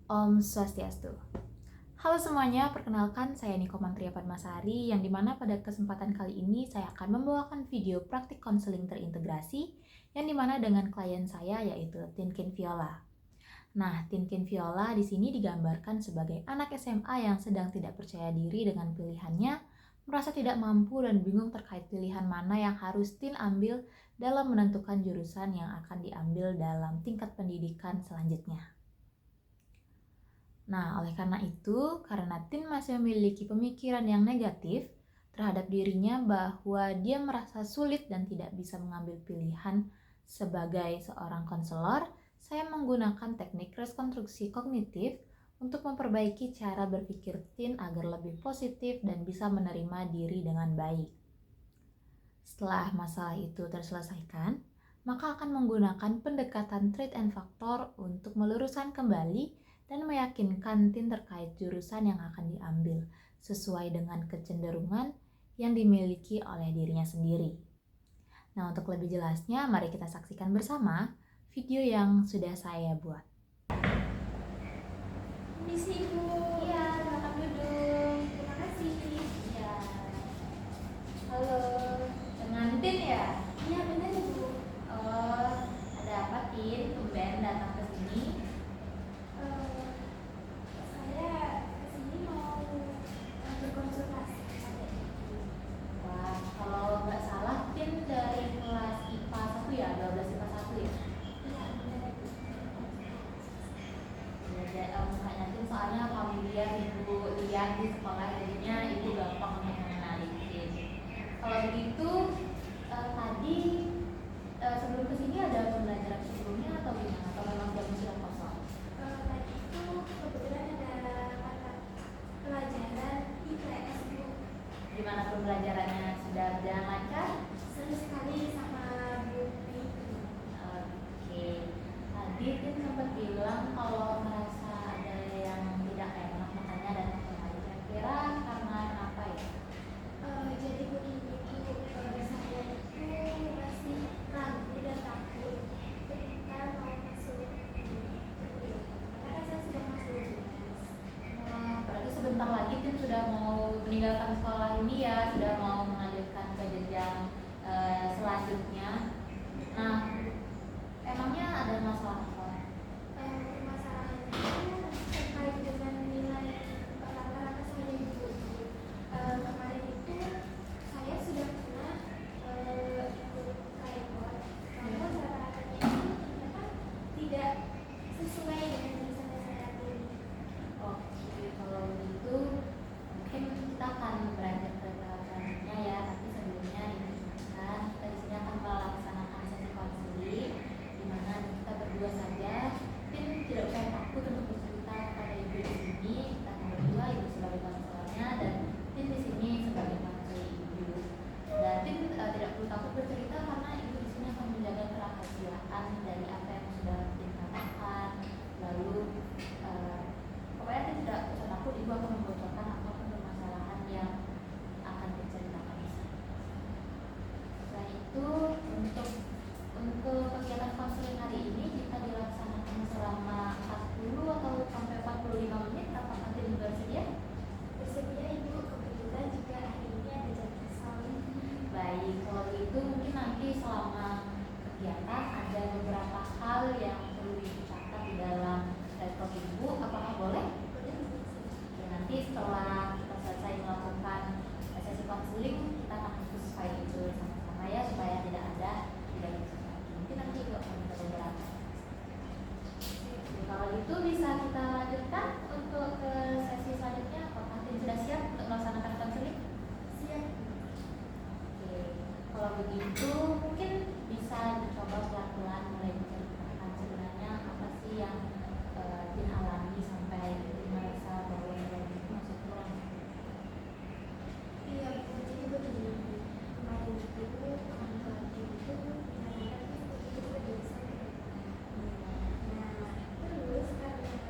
Om Swastiastu. Halo semuanya, perkenalkan saya Niko Mantria Padmasari, yang dimana pada kesempatan kali ini saya akan membawakan video praktik konseling terintegrasi yang dimana dengan klien saya yaitu Tinkin Viola. Nah, Tinkin Viola di sini digambarkan sebagai anak SMA yang sedang tidak percaya diri dengan pilihannya, merasa tidak mampu dan bingung terkait pilihan mana yang harus Tin ambil dalam menentukan jurusan yang akan diambil dalam tingkat pendidikan selanjutnya. Nah, oleh karena itu, karena Tin masih memiliki pemikiran yang negatif terhadap dirinya bahwa dia merasa sulit dan tidak bisa mengambil pilihan sebagai seorang konselor, saya menggunakan teknik rekonstruksi kognitif untuk memperbaiki cara berpikir Tin agar lebih positif dan bisa menerima diri dengan baik. Setelah masalah itu terselesaikan, maka akan menggunakan pendekatan trait and factor untuk meluruskan kembali dan meyakinkan Tin terkait jurusan yang akan diambil sesuai dengan kecenderungan yang dimiliki oleh dirinya sendiri. Nah, untuk lebih jelasnya, mari kita saksikan bersama video yang sudah saya buat. Misi Ibu. Iya, silakan duduk. Terima kasih. Iya. Halo, dengan Tin ya? Iya benar Ibu. Oh, ada apa Tin? Tumben datang ke sini? Saya kesini mau berkonsultasi pada Ibu. Wah, kalau nggak salah Tin dari kelas IPA 1 ya, 12 IPA 1 ya? Iya benar Ibu. Ya, mukanya Tin soalnya familiar Ibu lihat di sekolah, jadinya Ibu gampang untuk mengenali Tin. Kalau begitu, tadi sebelum kesini ada pembelajaran sebelumnya atau gimana? Atau memang jam sudah kosong? Tadi itu kebetulan ada mata pelajaran IPS Bu. Gimana pembelajarannya? Sudah berjalan lancar? Seru sekali sama Bu Pi. Oke, tadi Tin sempat bilang kalau merasa ada yang tidak enak makanya datang kemari. Kira-kira karena apa ya? Jadi begini Bu, saya itu masih ragu dan takut ketika mau masuk kuliah. Karena saya sudah masuk UNS. Wah, berarti sebentar lagi Tin sudah mau meninggalkan sekolah ini ya, sudah mau melanjutkan ke jenjang selanjutnya. Nah, emangnya ada masalah apa? Permasalahannya terkait dengan nilai rata-rata saya Bu. Kemarin itu saya sudah pernah ikut KMOT, namun rata-ratanya itu ternyata tidak sesuai dengan jurusan yang saya pilih. Oke, kalau begitu mungkin kita akan beranjak ke tahap selanjutnya ya. Tapi sebelumnya ini kan kita di sini akan melaksanakan sesi konseling di mana kita berdua saja. Tin tidak usah takut untuk bercerita kepada Ibu di sini. Kita akan berdua, Ibu sebagai konselornya dan Tin di sini sebagai konseling Ibu. Dan Tin tidak perlu takut bercerita karena Ibu di sini akan menjaga kerahasiaan dari apa yang sudah Tin katakan. Lalu pokoknya Tin tidak usah takut, Ibu akan membocorkan apapun permasalahan yang akan diceritakan di sini. Selain itu, untuk kegiatan konseling hari ini kita dilaksanakan selama 40 atau sampai 45 menit. Apakah Tin bersedia? Bersedia Ibu, kebetulan juga hari ini ada jam kosong. Baik, kalau begitu mungkin nanti selama kegiatan ada beberapa hal yang perlu dicatat di dalam laptop Ibu. Apakah boleh? Oke, nanti setelah kita selesai melakukan sesi konseling, kita akan hapus file itu sama-sama ya, supaya tidak ada tidak bisa lagi. Mungkin nanti Ibu akan minta beberapa. Oke, kalau itu bisa kita lanjutkan untuk ke sesi selanjutnya. Apakah Tin sudah siap untuk melaksanakan konseling? Siap. Oke, kalau begitu mungkin bisa dicoba pelan-pelan mulai menceritakan sebenarnya apa sih yang Tin alami sampai Tin merasa bahwa yang itu masih kurang. Iya Bu, jadi begini Bu. Kemarin itu orang tua itu menanyakan itu jurusan. Nah, terus karena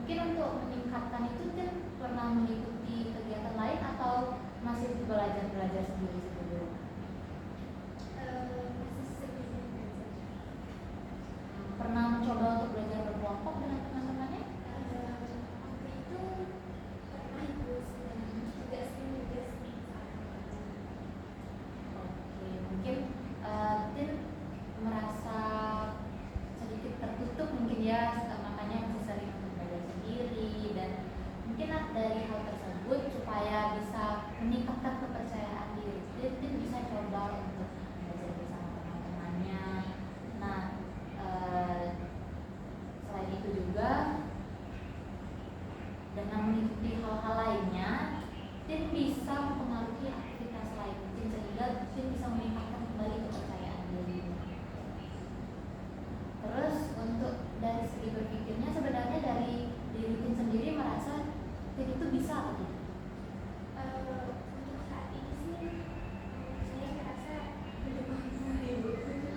mungkin untuk meningkatkan itu kan pernah mengikuti kegiatan lain atau masih belajar sendiri sebelum? Masih sendiri belajar. Pernah mencoba untuk belajar berkelompok dengan teman-temannya? Waktu itu pernah ikut juga sering Oke, mungkin Tin merasa sedikit tertutup mungkin ya, makanya masih sering untuk belajar sendiri, dan mungkin dari hal tersebut supaya bisa meningkatkan kepercayaan diri, Tin bisa coba untuk belajar bersama teman-temannya. Nah, selain itu juga dengan mengikuti hal-hal lainnya, Tin bisa mempengaruhi aktivitas lain Tin, sehingga Tin bisa meningkatkan kembali kepercayaan diri. Terus untuk dari segi berpikirnya, sebenarnya dari diri Tin sendiri merasa Tin itu bisa atau tidak? Untuk saat ini sih saya merasa belum mampu.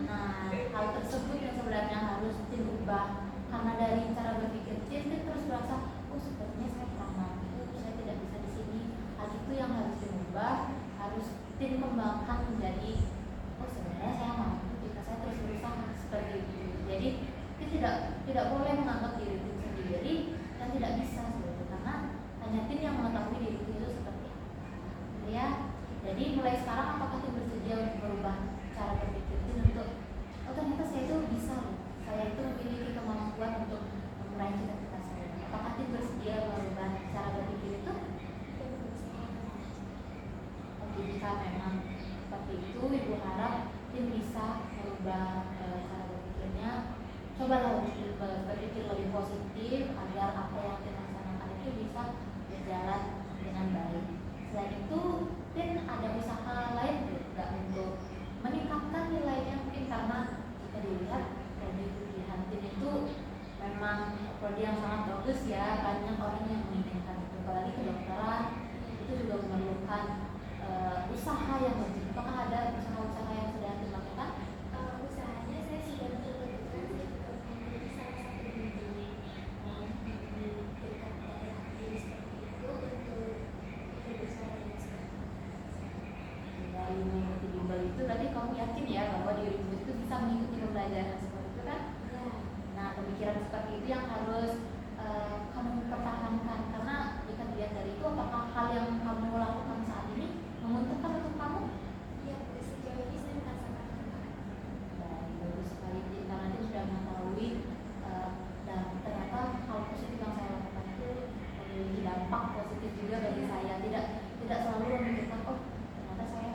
Nah, hal tersebut yang sebenarnya harus Tin ubah, karena dari cara berpikir Tin terus merasa, oh sepertinya saya kurang mampu, saya tidak bisa di sini. Hal itu yang harus diubah, harus Tin kembangkan menjadi, oh sebenarnya saya mampu jika saya terus berusaha, seperti itu. Jadi Tin tidak boleh menganggap diri Tin sendiri dan tidak bisa seperti itu, karena hanya Tin yang mengetahui diri Tin itu seperti apa. Ya, jadi mulai sekarang apakah Tin bersedia untuk merubah cara berpikir Tin untuk, oh ternyata saya itu bisa loh, saya itu memiliki kemampuan untuk meraih cita-cita saya. Apakah Tin bersedia merubah cara berpikir itu? Oke, jika memang seperti itu, Ibu harap Tin bisa merubah cara berpikirnya. Cobalah untuk berpikir lebih positif agar apa yang Tin laksanakan itu bisa berjalan dengan baik. Selain itu, Tin ada usaha lain juga untuk meningkatkan nilainya, mungkin karena jika dilihat prodi pilihan Tin itu memang prodi yang sangat bagus ya, banyak orang yang menginginkan itu, apalagi kedokteran itu juga memerlukan usaha yang wajib. Apakah ada usaha-usaha yang sudah dilakukan? Usahanya saya sudah kebetulan memiliki salah satu bimbing di dekat daerah diri seperti itu untuk berbicara dengan seperti itu. Dari mengikuti bimbel itu, tadi kamu yakin ya bahwa dirimu itu bisa mengikuti pembelajaran seperti itu kan? Ya. Nah, pemikiran seperti itu yang harus kamu pertahankan, karena jika dilihat dari itu, apakah hal yang kamu lakukan saat ini menguntungkan untuk kamu? Ya, sejauh ini saya merasakan manfaat. Bagus sekali, karena dia sudah mengetahui dan ternyata hal positif yang saya lakukan itu memiliki dampak positif juga bagi saya. Tidak selalu memikirkan, oh ternyata saya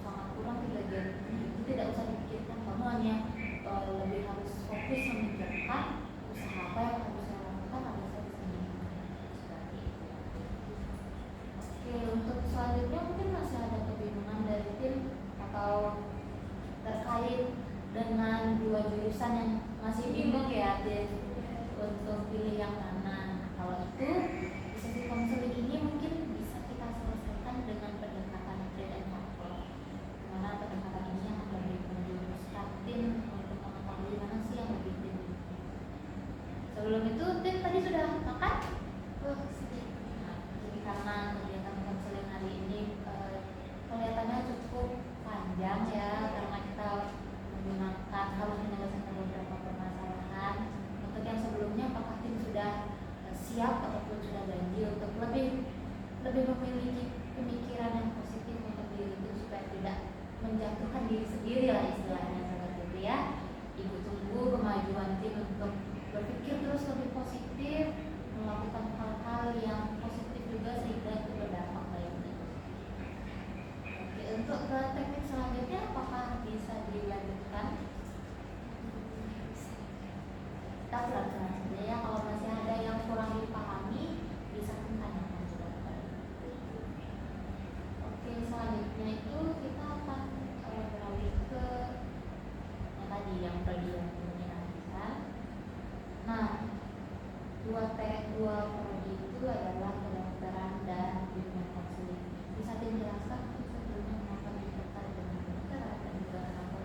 sangat kurang di bagian ini, itu tidak usah dipikirkan. Kamu hanya lebih harus fokus memikirkan usaha apa yang harus saya lakukan agar saya bisa meningkatkan seperti itu. Oke, untuk selanjutnya mungkin masih ada kebingungan dari Tin atau terkait dengan dua jurusan yang masih bingung ya Tin untuk pilih yang mana. Kalau itu di sesi konseling ini mungkin bisa kita selesaikan dengan pendekatan trade and faktor, dimana pendekatan ini akan lebih menjuruskan Tin untuk mengetahui mana sih yang lebih Tin. Sebelum itu Tin tadi sudah makan? Oh, sedih. Nah, jadi karena kegiatan konseling hari ini kelihatannya cukup panjang ya, karena kita menggunakan harus menyelesaikan beberapa permasalahan. Untuk yang sebelumnya, apakah Tin sudah siap ataupun sudah janji untuk lebih memiliki pemikiran yang positif untuk diri itu supaya tidak menjatuhkan diri sendiri lah istilahnya seperti itu ya. Ibu tunggu kemajuan Tin untuk berpikir terus lebih positif, melakukan hal-hal yang positif juga sehingga itu berdampak baik. Oke, untuk ke teknik selanjutnya apakah bisa dilanjutkan? Kita pelan-pelan saja ya, kalau masih ada yang kurang dipahami bisa ditanyakan juga. Oke, selanjutnya itu kita akan beralih ke yang tadi yang prodi yang diminatikan. Nah, dua prodi itu adalah kedokteran dan bimbingan konseling. Bisa dijelaskan sebelumnya kenapa tertarik dengan kedokteran dan juga kenapa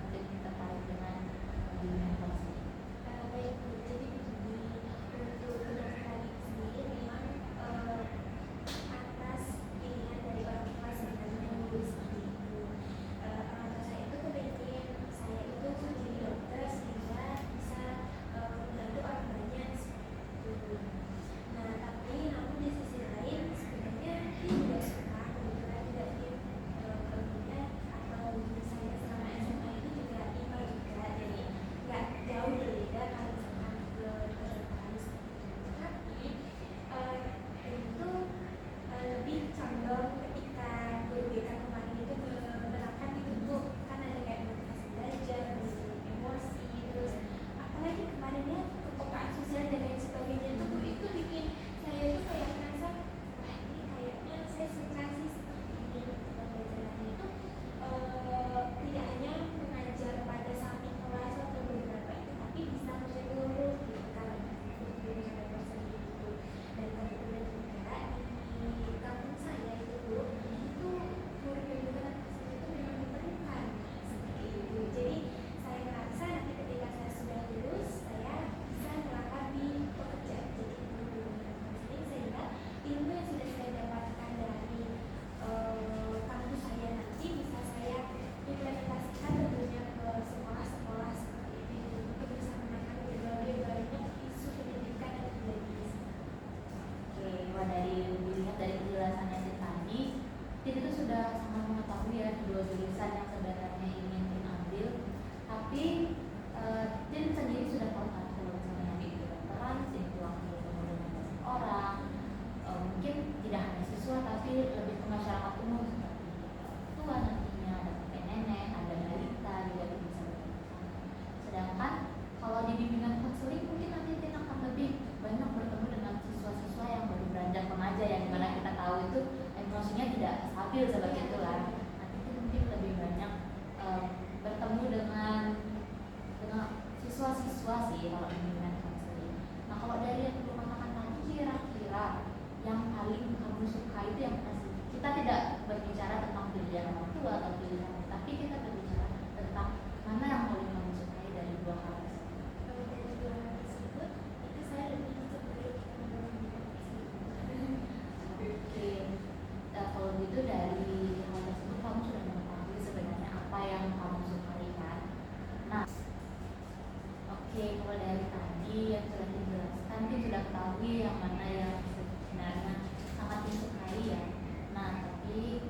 tertarik dengan bimbingan konseling? Baik Bu, jadi begini, untuk kedokteran itu dua jurusan yang sebenarnya ingin Tin ambil, tapi Tin sendiri sudah tahu kan kalau misalnya nanti kedokteran, Tin pulang bertemu dengan banyak orang, mungkin tidak hanya siswa tapi lebih ke masyarakat umum seperti tua nantinya, ada kakek nenek, ada balita juga Tin bisa bertemu. Sedangkan kalau di bimbingan konseling mungkin nanti Tin akan lebih banyak bertemu dengan siswa-siswa yang baru beranjak remaja, yang dimana kita tahu itu emosinya tidak stabil seperti itulah. Nanti Tin mungkin lebih banyak bertemu dengan siswa-siswa sih kalau bimbingan konseling. Nah kalau dari yang Ibu katakan tadi, kira-kira yang paling kamu suka itu yang mana sih? Kita tidak berbicara tentang pilihan orang tua atau pilihan, tapi kita berbicara tentang mana yang paling kamu sukai dari dua hal tersebut. Kalau dari dua hal tersebut, itu saya lebih tertarik Oke, kalau gitu dari hal tersebut kamu sudah mengetahui sebenarnya apa yang kamu sukai kan? Nah, oke, kalau dari tadi yang sudah dijelaskan, Tin sudah ketahui yang mana yang sebenarnya sangat disukai ya. Nah, tapi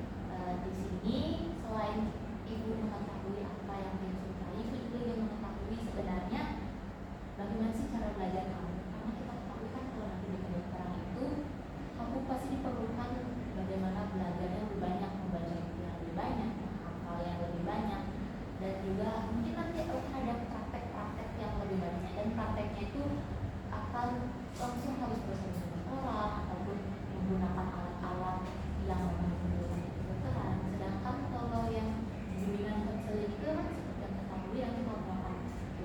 di sini selain Ibu mengetahui apa yang Tin sukai, Ibu juga ingin mengetahui sebenarnya bagaimana sih cara belajar kamu. Karena kita ketahui kan kalau nanti di kedokteran itu kamu pasti diperlukan bagaimana belajarnya lebih banyak, membaca buku yang lebih banyak, menghafal yang lebih banyak, dan juga mungkin nanti akan ada praktek-praktek yang lebih banyak, dan prakteknya itu akan langsung harus bertemu dengan orang ataupun menggunakan alat-alat yang menggunakan kedokteran. Sedangkan kalau yang bimbingan konseling itu kan seperti yang ketahui nanti merupakan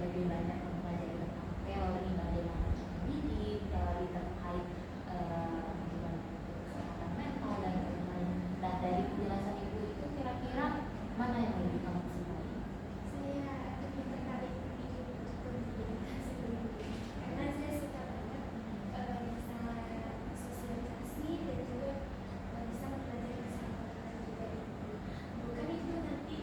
lebih banyak mempelajari tentang teori, bagaimana mendidik, teori terkait bagaimana kesehatan mental dan lain-lain. Dan dari penjelasan Ibu itu kira-kira mana yang lebih kamu sukai? saya lebih tertarik di pendidikan sebelumnya, karena saya suka banget sama sosialisasi dan juga bisa mempelajari kesehatan juga itu. Bukan itu nanti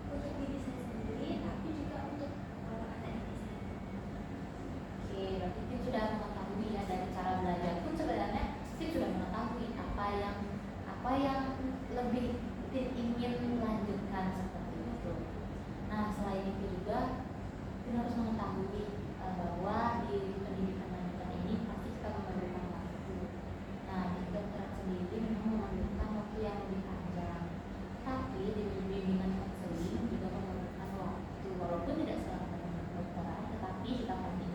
untuk diri saya sendiri, tapi juga untuk anak didik saya. Oke, berarti Tin sudah mengetahui ya dari cara belajar pun sebenarnya Tin sudah mengetahui apa yang lebih Tin ingin lanjutkan seperti itu. Nah, selain itu juga Tin harus mengetahui bahwa di pendidikan lanjutan ini pasti kita memerlukan waktu. Nah, di kedokteran sendiri memang memerlukan waktu yang lebih panjang. Tapi di bimbingan konseling juga memerlukan waktu, walaupun tidak selama kedokteran, tetapi kita pasti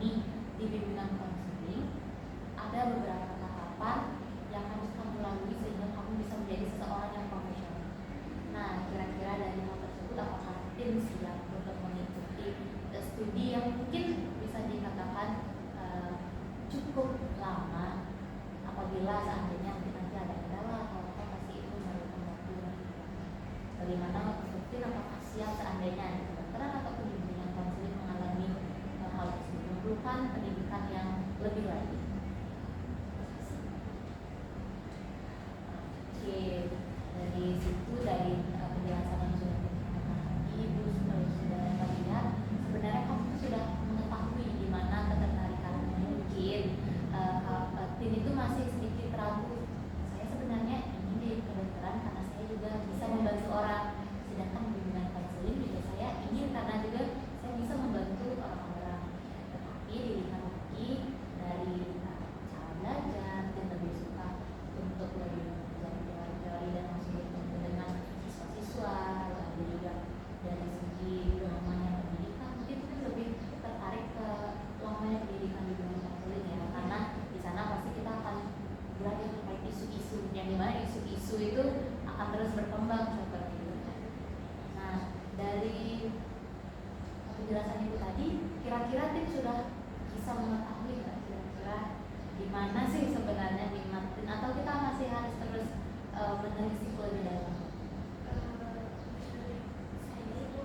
ini di bimbingan konseling ada beberapa tahapan yang harus kamu lalui sehingga kamu bisa menjadi seseorang yang profesional. Nah, kira-kira dari hal tersebut apakah Tin siap untuk mengikuti studi yang mungkin bisa dikatakan cukup lama apabila seandainya nanti ada kendala atau apa, pasti itu memerlukan waktu yang lebih lama. Bagaimana untuk Tin, apakah siap seandainya di kedokteran atau bimbingan konseling mengalami hal tersebut, memerlukan pendidikan yang lebih lagi? Oke, dari situ dari penjelasan yang sudah diberikan tadi, Ibu sudah dapat lihat sebenarnya kamu sudah mengetahui di mana ketertarikan mungkin. Tin itu masih sedikit ragu. Saya sebenarnya ingin di kedokteran karena saya juga bisa membantu orang. Sedangkan bimbingan konseling juga saya ingin karena juga saya bisa membantu orang-orang. Tetapi dilihat lagi dari cara belajar, Tin lebih suka untuk lebih belajar teori dan langsung bertemu dengan siswa-siswa. Lalu juga dari segi lamanya pendidikan, mungkin Tin lebih tertarik ke lamanya pendidikan di bimbingan konseling ya, karena di sana pasti kita akan belajar terkait isu-isu, yang dimana isu-isu itu akan terus berkembang seperti itu. Nah, dari penjelasan Ibu tadi, kira-kira Tin sudah bisa mengetahui nggak kira-kira di mana sih sebenarnya minat Tin, atau kita masih harus terus menelisik lebih dalam? Saya itu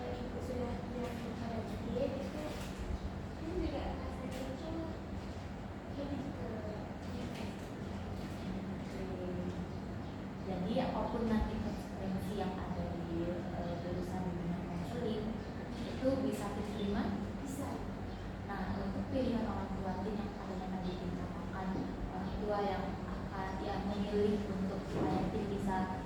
ibu sudah bilang kepada dia itu, ini juga rasanya itu lebih ke Jadi apapun nanti konsekuensi yang ada di jurusan bimbingan konseling itu bisa diterima. bisa. Nah, untuk pilihan orang tua Tin yang tadi dikatakan orang tua yang akan memilih untuk supaya Tin bisa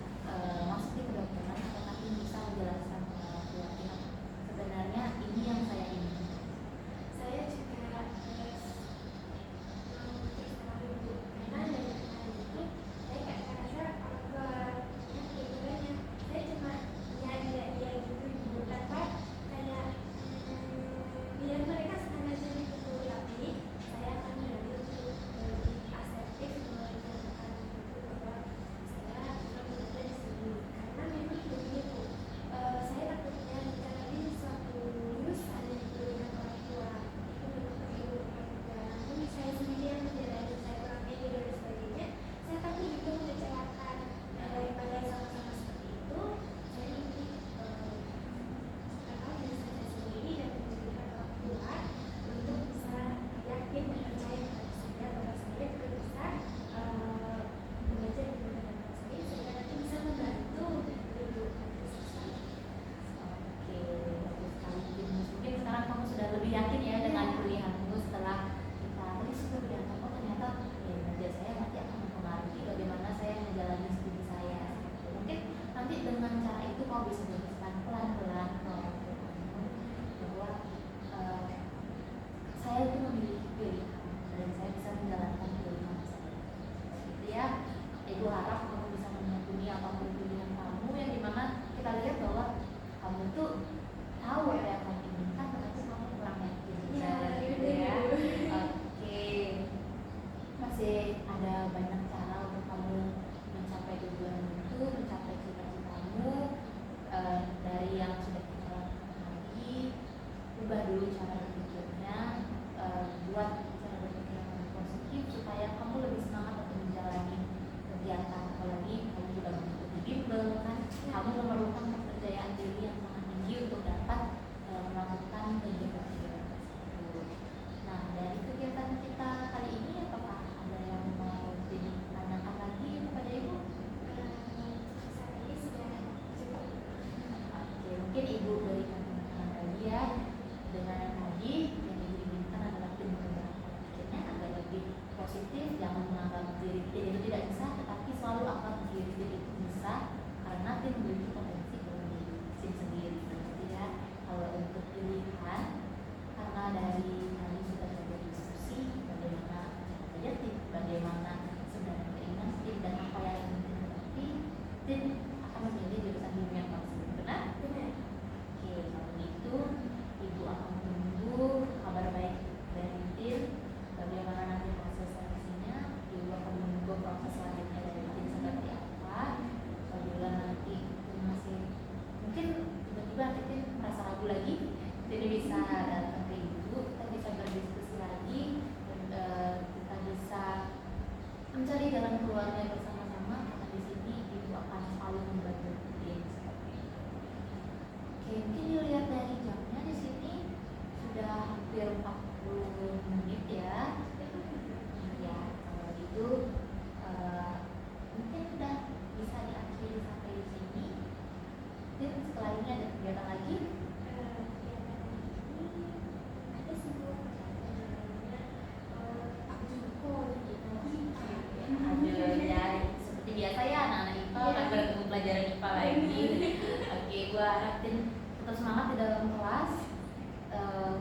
Raptin tetap semangat di dalam kelas,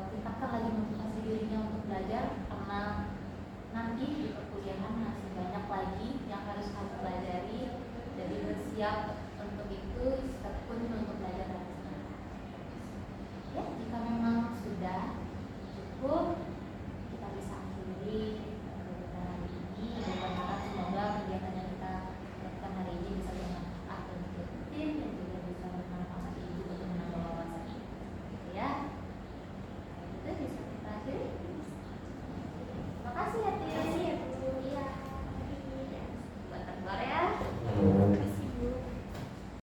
tingkatkan lagi motivasi dirinya untuk belajar, karena nanti di perkuliahan masih banyak lagi yang harus kamu pelajari. Jadi bersiap